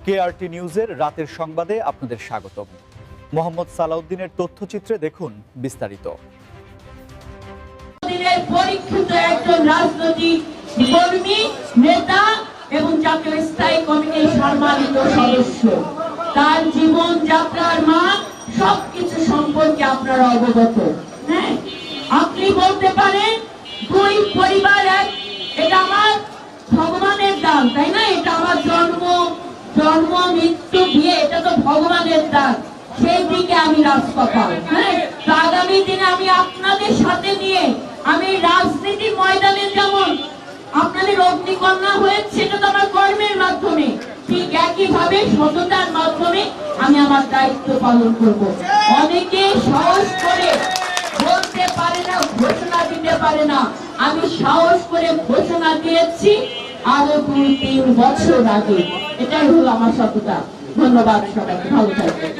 কেআরটি নিউজের রাতের সংবাদে আপনাদের স্বাগতম। মোহাম্মদ সালাউদ্দিনের তথ্যচিত্রে দেখুন বিস্তারিত। পরীক্ষিত একজন রাজনৈতিক কর্মী, নেতা এবং জাতীয় স্থায়ী কমিটির সম্মানিত সদস্য। তার জীবন যাত্রার মান সবকিছু সম্পর্কে আপনারা অবগত। হ্যাঁ, আপনি বলতে পারেন দুই পরিবার এক, এটা আমার ভগবানের দান, তাই না? এটা আমার জন্ম মৃত্যু বিয়ে, এটা তো ভগবানের দান। সেই দিকে আমি রাজকপাল। হ্যাঁ, তো আগামী দিনে আমি আপনাদের সাথে নিয়ে আমি রাজনীতির ময়দানে যেমন আপনাদের অগ্নিকন্যা হয়েছে, সেটা তো আমার কর্মের মাধ্যমে, ঠিক একইভাবে সততার মাধ্যমে আমি আমার দায়িত্ব পালন করব। অনেকে সাহস করে বলতে পারে না, ঘোষণা দিতে পারে না। আমি সাহস করে ঘোষণা দিয়েছি আরো 2-3 বছর আগে। এটাই হলো আমার সততা। ধন্যবাদ সবাইকে, ভালো থাকবেন।